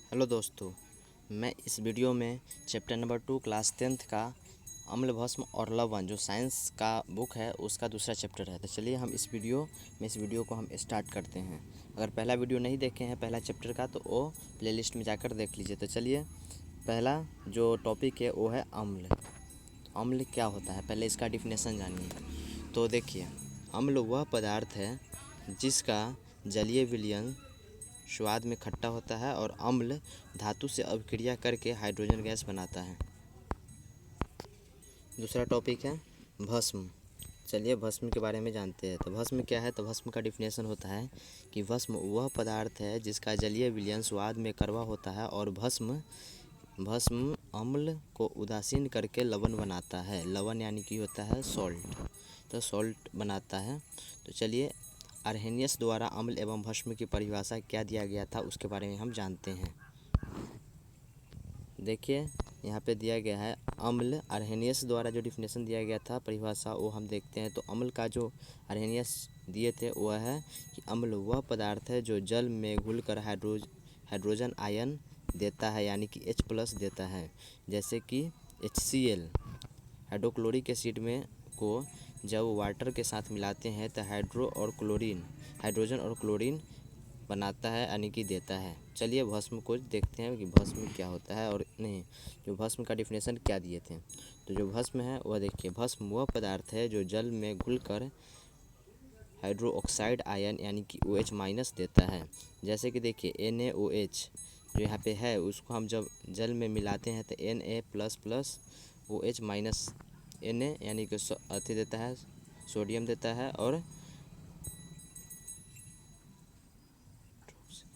Hello दोस्तों, मैं इस वीडियो में चैप्टर नंबर 2 क्लास 10th का अम्ल भस्म और लवण जो साइंस का बुक है उसका दूसरा चैप्टर है। तो चलिए हम इस वीडियो को हम स्टार्ट करते हैं। अगर पहला वीडियो नहीं देखे हैं पहला चैप्टर का तो वो प्लेलिस्ट में जाकर देख लीजिए। तो चलिए पहला जो टॉपिक है वो है अम्ल। अम्ल क्या होता है, पहले इसका डिफिनेशन जानिए। तो देखिए, अम्ल वह पदार्थ है जिसका जलीय विलयन स्वाद में खट्टा होता है और अम्ल धातु से अभिक्रिया करके हाइड्रोजन गैस बनाता है। दूसरा टॉपिक है भस्म। चलिए भस्म के बारे में जानते हैं। तो भस्म क्या है, तो भस्म का डिफिनेशन होता है कि भस्म वह पदार्थ है जिसका जलीय विलयन स्वाद में कड़वा होता है और भस्म अम्ल को उदासीन करके लवण बनाता है। लवण यानी कि होता है सॉल्ट, तो सॉल्ट बनाता है। तो चलिए अर्हेनियस द्वारा अम्ल एवं भस्म की परिभाषा क्या दिया गया था उसके बारे में हम जानते हैं। देखिए यहाँ पे दिया गया है अम्ल, अर्हेनियस द्वारा जो डिफिनेशन दिया गया था परिभाषा वो हम देखते हैं। तो अम्ल का जो अर्हेनियस दिए थे वह है कि अम्ल वह पदार्थ है जो जल में घुलकर हाइड्रोजन आयन देता है यानी कि H+ देता है। जैसे कि HCl हाइड्रोक्लोरिक एसिड में को जब वाटर के साथ मिलाते हैं तो हाइड्रोजन और क्लोरीन बनाता है यानी कि देता है। चलिए भस्म को देखते हैं कि भस्म क्या होता है और नहीं, जो भस्म का डिफिनेशन क्या दिए थे। तो जो भस्म है वह देखिए, भस्म वह पदार्थ है जो जल में घुलकर हाइड्रोक्साइड आयन यानी कि OH- देता है। जैसे कि देखिए NaOH जो यहाँ पे है उसको हम जब जल में मिलाते हैं तो Na++ OH- Na यानी कि अति देता है, सोडियम देता है और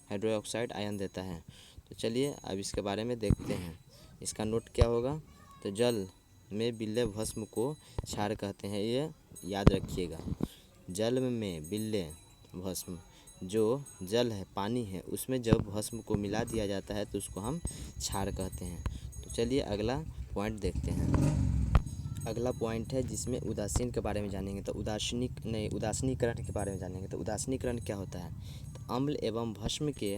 हाइड्रोक्साइड आयन देता है। तो चलिए अब इसके बारे में देखते हैं, इसका नोट क्या होगा। तो जल में विलय भस्म को क्षार कहते हैं, ये याद रखिएगा। जल में विलय भस्म, जो जल है पानी है उसमें जब भस्म को मिला दिया जाता है तो उसको हम क्षार कहते हैं। तो चलिए अगला पॉइंट देखते हैं। अगला पॉइंट है जिसमें उदासीन के बारे में जानेंगे। तो उदासीनीकरण के बारे में जानेंगे। तो उदासीनीकरण क्या होता है, तो अम्ल एवं भस्म के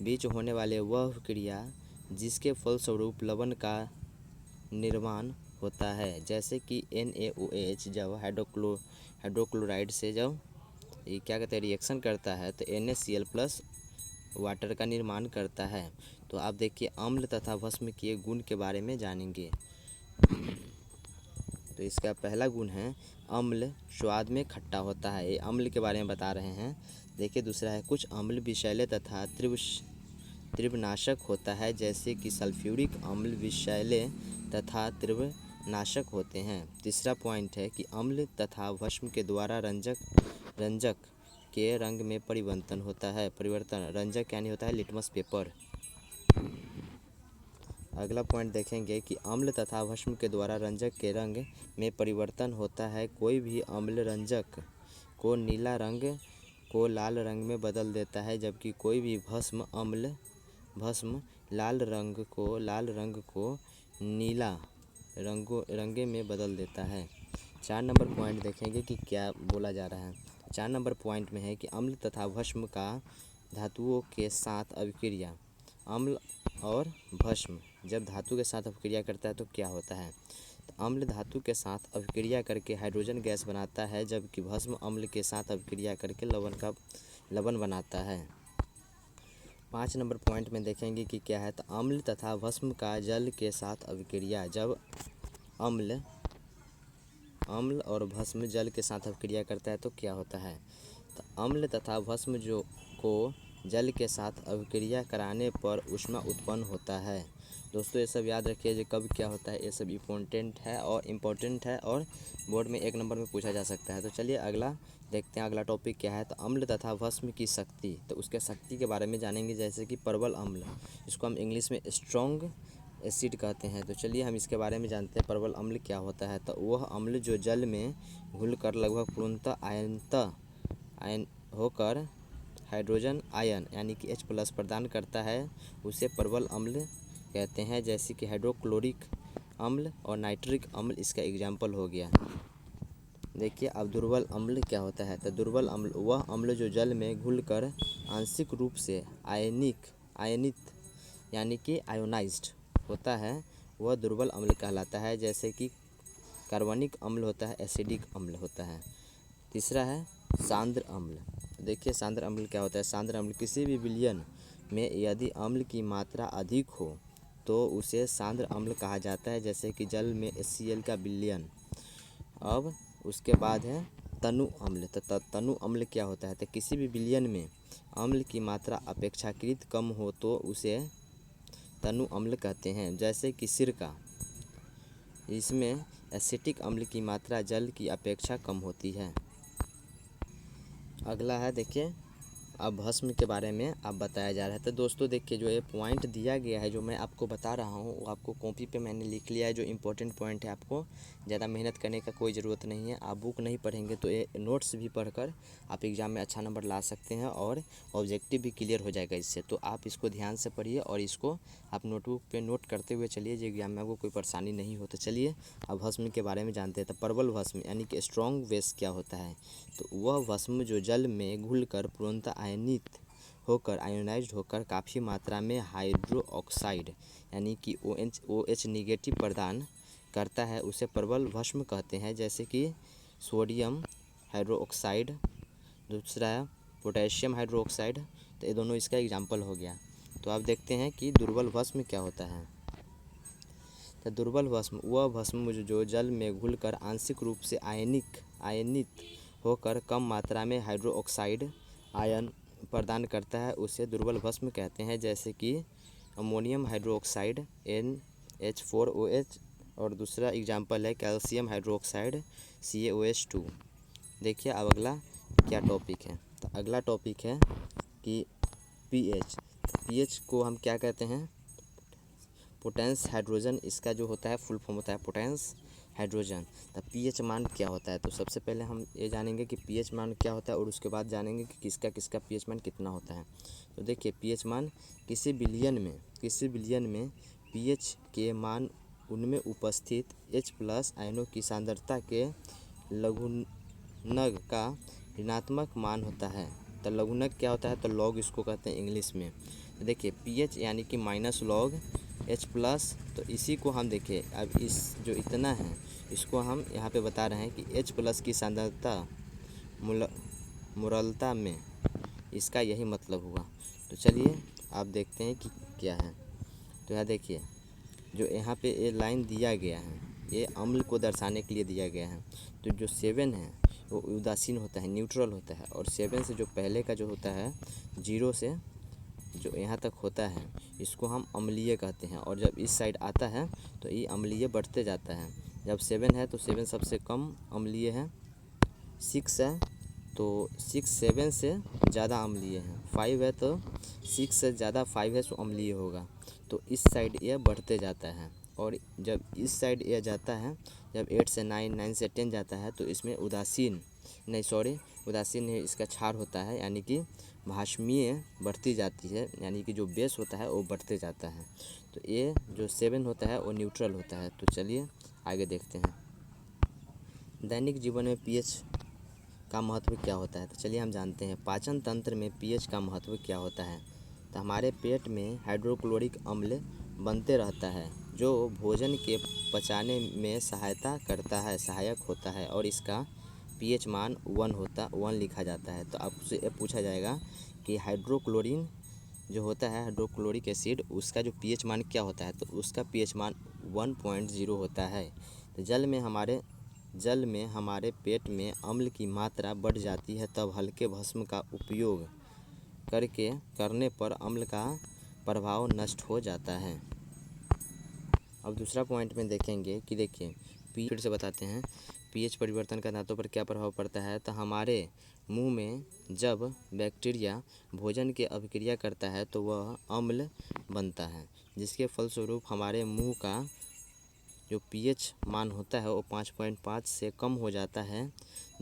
बीच होने वाले वह क्रिया जिसके फलस्वरूप लवण का निर्माण होता है। जैसे कि NaOH जब हाइड्रोक्लोराइड से जब ये क्या कहते हैं रिएक्शन करता है तो NaCl+ वाटर का निर्माण करता है। तो आप देखिए अम्ल तथा भस्म के गुण के बारे में जानेंगे। तो इसका पहला गुण है अम्ल स्वाद में खट्टा होता है, ये अम्ल के बारे में बता रहे हैं। देखिए दूसरा है कुछ अम्ल विषैले तथा तीव्रनाशक होता है, जैसे कि सल्फ्यूरिक अम्ल विषैले तथा तीव्रनाशक होते हैं। तीसरा पॉइंट है कि अम्ल तथा भस्म के द्वारा रंजक के रंग में परिवर्तन होता है। रंजक यानी होता है लिटमस पेपर। अगला पॉइंट देखेंगे कि अम्ल तथा भस्म के द्वारा रंजक के रंग में परिवर्तन होता है। कोई भी अम्ल रंजक को नीला रंग को लाल रंग में बदल देता है, जबकि कोई भी भस्म लाल रंग को नीला रंग में बदल देता है। 4 नंबर पॉइंट देखेंगे कि क्या बोला जा रहा है। 4 नंबर पॉइंट में है कि अम्ल तथा भस्म का धातुओं के साथ अभिक्रिया। अम्ल और भस्म जब धातु के साथ अभिक्रिया करता है तो क्या होता है, तो अम्ल धातु के साथ अभिक्रिया करके हाइड्रोजन गैस बनाता है, जबकि भस्म अम्ल के साथ अभिक्रिया करके लवण बनाता है। 5 नंबर पॉइंट में देखेंगे कि क्या है, तो अम्ल तथा भस्म का जल के साथ अभिक्रिया। जब अम्ल और भस्म जल के साथ अभिक्रिया करता है तो क्या होता है, तो अम्ल तथा भस्म को जल के साथ अभिक्रिया कराने पर ऊष्मा उत्पन्न होता है। दोस्तों ये सब याद रखिए जो कब क्या होता है, ये सब इम्पोर्टेंट है और बोर्ड में 1 नंबर में पूछा जा सकता है। तो चलिए अगला देखते हैं, अगला टॉपिक क्या है। तो अम्ल तथा भस्म की शक्ति, तो उसके शक्ति के बारे में जानेंगे। जैसे कि प्रबल अम्ल, इसको हम इंग्लिश में स्ट्रॉन्ग एसिड कहते हैं। तो चलिए हम इसके बारे में जानते हैं प्रबल अम्ल क्या होता है। तो वह अम्ल जो जल में घुलकर लगभग पूर्णतः आयन होकर हाइड्रोजन आयन यानी कि H+ प्रदान करता है, उसे प्रबल अम्ल कहते हैं। जैसे कि हाइड्रोक्लोरिक अम्ल और नाइट्रिक अम्ल इसका एग्जाम्पल हो गया। देखिए अब दुर्बल अम्ल क्या होता है। तो दुर्बल अम्ल वह अम्ल जो जल में घुलकर आंशिक रूप से आयनित यानी कि आयोनाइज्ड होता है वह दुर्बल अम्ल कहलाता है। जैसे कि कार्बनिक अम्ल होता है, एसिडिक अम्ल होता है। तीसरा है सांद्र अम्ल। देखिए सांद्र अम्ल क्या होता है। सांद्र अम्ल किसी भी विलयन में यदि अम्ल की मात्रा अधिक हो तो उसे सांद्र अम्ल कहा जाता है। जैसे कि जल में HCl का विलयन। अब उसके बाद है तनु अम्ल। तो तनु अम्ल क्या होता है। तो किसी भी विलयन में अम्ल की मात्रा अपेक्षाकृत कम हो तो उसे तनु अम्ल कहते हैं। जैसे कि सिरका, इसमें एसिटिक अम्ल की मात्रा जल की अपेक्षा कम होती है। अगला है देखिए अब भस्म के बारे में अब बताया जा रहा है। तो दोस्तों देखिए जो ये पॉइंट दिया गया है जो मैं आपको बता रहा हूँ वो आपको कॉपी पे मैंने लिख लिया है। जो इम्पोर्टेंट पॉइंट है आपको ज़्यादा मेहनत करने का कोई ज़रूरत नहीं है। आप बुक नहीं पढ़ेंगे तो ये नोट्स भी पढ़कर आप एग्ज़ाम में अच्छा नंबर ला सकते हैं और ऑब्जेक्टिव भी क्लियर हो जाएगा इससे। तो आप इसको ध्यान से पढ़िए और इसको आप नोटबुक पर नोट करते हुए चलिए जो एग्ज़ाम में आपको कोई परेशानी नहीं हो। तो चलिए अब भस्म के बारे में जानते हैं। तो प्रबल भस्म यानी कि स्ट्रॉन्ग बेस क्या होता है। तो वह भस्म जो जल में घुलकर पूर्णतः आयनित होकर आयोनाइज्ड होकर काफ़ी मात्रा में हाइड्रो ऑक्साइड यानी कि OH निगेटिव प्रदान करता है उसे प्रबल भस्म कहते हैं। जैसे कि सोडियम हाइड्रोक्साइड, दूसरा है पोटेशियम हाइड्रोक्साइड। तो ये दोनों इसका एग्जाम्पल हो गया। तो आप देखते हैं कि दुर्बल भस्म क्या होता है। तो दुर्बल भस्म वह भस्म जो जल में घुलकर आंशिक रूप से आयनित होकर कम मात्रा में हाइड्रोक्साइड आयन प्रदान करता है उसे दुर्बल भस्म कहते हैं। जैसे कि अमोनियम हाइड्रोक्साइड NH4OH और दूसरा एग्जाम्पल है कैल्शियम हाइड्रोक्साइड CaOH2। देखिए अब अगला क्या टॉपिक है। तो अगला टॉपिक है कि pH को हम क्या कहते हैं, पोटेंस हाइड्रोजन। इसका जो होता है फुल फॉर्म होता है पोटेंस हाइड्रोजन। तो pH मान क्या होता है। तो सबसे पहले हम ये जानेंगे कि pH मान क्या होता है और उसके बाद जानेंगे कि किसका किसका pH मान कितना होता है। तो देखिए pH मान किसी विलयन में pH के मान उनमें उपस्थित H+ आयनों की सांद्रता के लघुनग का ऋणात्मक मान होता है। तो लघुनग क्या होता है, तो लॉग इसको कहते हैं इंग्लिश में। तो देखिए pH यानी कि -log H+। तो इसी को हम देखिए अब इस जो इतना है इसको हम यहाँ पे बता रहे हैं कि H+ की सांद्रता मुरलता में इसका यही मतलब हुआ। तो चलिए आप देखते हैं कि क्या है। तो यहाँ देखिए जो यहाँ पे ये लाइन दिया गया है ये अम्ल को दर्शाने के लिए दिया गया है। तो जो 7 है वो उदासीन होता है, न्यूट्रल होता है। और 7 से जो पहले का जो होता है 0 से जो यहाँ तक होता है इसको हम अम्लीय कहते हैं। और जब इस साइड आता है तो ये अम्लीय बढ़ते जाता है। जब 7 है तो 7 सबसे कम अम्लीय है। 6 है तो 6 7 से ज़्यादा अम्लीय है। 5 है तो 6 से ज़्यादा 5 है तो अम्लीय होगा। तो इस साइड ये बढ़ते जाता है। और जब इस साइड ये जाता है, जब 8 से 9 9 से 10 जाता है तो इसमें उदासीन नहीं, इसका क्षार होता है यानी कि भाष्मीय बढ़ती जाती है। यानी कि जो बेस होता है वो बढ़ते जाता है। तो ये जो 7 होता है वो न्यूट्रल होता है। तो चलिए आगे देखते हैं दैनिक जीवन में pH का महत्व क्या होता है। तो चलिए हम जानते हैं पाचन तंत्र में pH का महत्व क्या होता है। तो हमारे पेट में हाइड्रोक्लोरिक अम्ल बनते रहता है जो भोजन के पचाने में सहायक होता है और इसका pH मान 1 लिखा जाता है। तो आपसे ये पूछा जाएगा कि हाइड्रोक्लोरिन जो होता है हाइड्रोक्लोरिक एसिड उसका जो pH मान क्या होता है। तो उसका pH मान 1.0 होता है। तो जल में हमारे पेट में अम्ल की मात्रा बढ़ जाती है तब हल्के भस्म का उपयोग करने पर अम्ल का प्रभाव नष्ट हो जाता है। अब दूसरा पॉइंट में देखेंगे कि देखिए फिर से बताते हैं pH परिवर्तन का दांतों पर क्या प्रभाव पड़ता है। तो हमारे मुंह में जब बैक्टीरिया भोजन की अभिक्रिया करता है तो वह अम्ल बनता है जिसके फलस्वरूप हमारे मुंह का जो pH मान होता है वो 5.5 से कम हो जाता है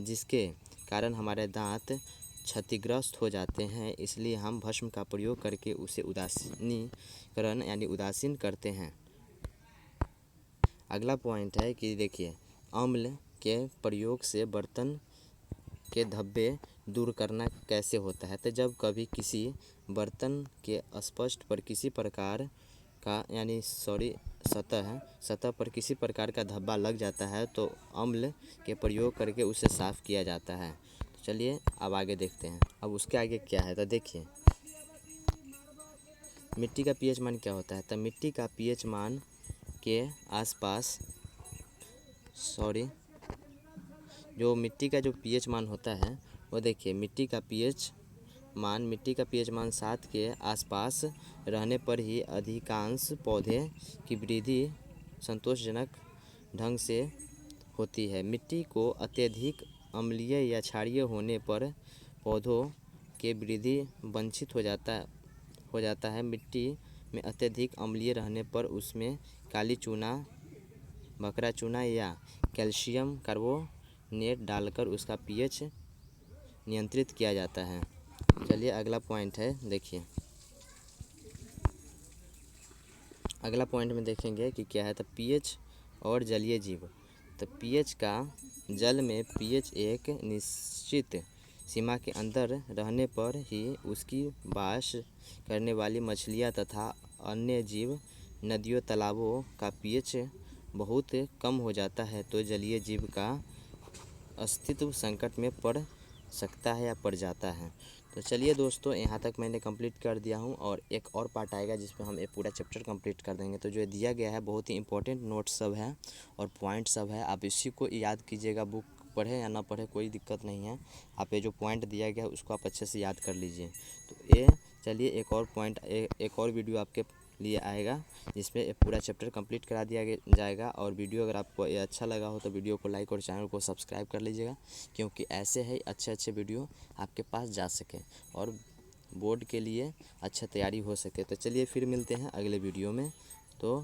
जिसके कारण हमारे दांत क्षतिग्रस्त हो जाते हैं। इसलिए हम भस्म का प्रयोग करके उसे उदासीनीकरण यानी उदासीन करते हैं। अगला पॉइंट है कि देखिए अम्ल के प्रयोग से बर्तन के धब्बे दूर करना कैसे होता है। तो जब कभी किसी बर्तन के स्पष्ट पर किसी प्रकार का सतह पर किसी प्रकार का धब्बा लग जाता है तो अम्ल के प्रयोग करके उसे साफ़ किया जाता है। तो चलिए अब आगे देखते हैं। अब उसके आगे क्या है तो देखिए, मिट्टी का पीएच मान क्या होता है। तो मिट्टी का पीएच मान के आसपास जो मिट्टी का जो पीएच मान होता है वो देखिए, मिट्टी का पीएच मान 7 के आसपास रहने पर ही अधिकांश पौधे की वृद्धि संतोषजनक ढंग से होती है। मिट्टी को अत्यधिक अम्लीय या क्षारीय होने पर पौधों की वृद्धि वंचित हो जाता है। मिट्टी में अत्यधिक अम्लीय रहने पर उसमें काली चूना, बकरा चूना या कैल्शियम कार्बोनेट डालकर उसका पीएच नियंत्रित किया जाता है। चलिए अगला पॉइंट है, देखिए अगला पॉइंट में देखेंगे कि क्या है। तो पीएच और जलीय जीव। तो पीएच का जल में पीएच एक निश्चित सीमा के अंदर रहने पर ही उसकी वास करने वाली मछलियाँ तथा अन्य जीव नदियों तालाबों का पीएच बहुत कम हो जाता है तो जलीय जीव का अस्तित्व संकट में पड़ सकता है या पड़ जाता है। तो चलिए दोस्तों, यहाँ तक मैंने कंप्लीट कर दिया हूँ और एक और पार्ट आएगा जिसमें हम ये पूरा चैप्टर कंप्लीट कर देंगे। तो जो दिया गया है बहुत ही इंपॉर्टेंट नोट्स सब है और पॉइंट सब है, आप इसी को याद कीजिएगा। बुक पढ़े या ना पढ़े कोई दिक्कत नहीं है, आप ये जो पॉइंट दिया गया है उसको आप अच्छे से याद कर लीजिए। तो ये चलिए एक और पॉइंट एक और वीडियो आपके लिए आएगा जिसमें ये पूरा चैप्टर कंप्लीट करा दिया जाएगा। और वीडियो अगर आपको ये अच्छा लगा हो तो वीडियो को लाइक और चैनल को सब्सक्राइब कर लीजिएगा, क्योंकि ऐसे ही अच्छे वीडियो आपके पास जा सके और बोर्ड के लिए अच्छा तैयारी हो सके। तो चलिए फिर मिलते हैं अगले वीडियो में। तो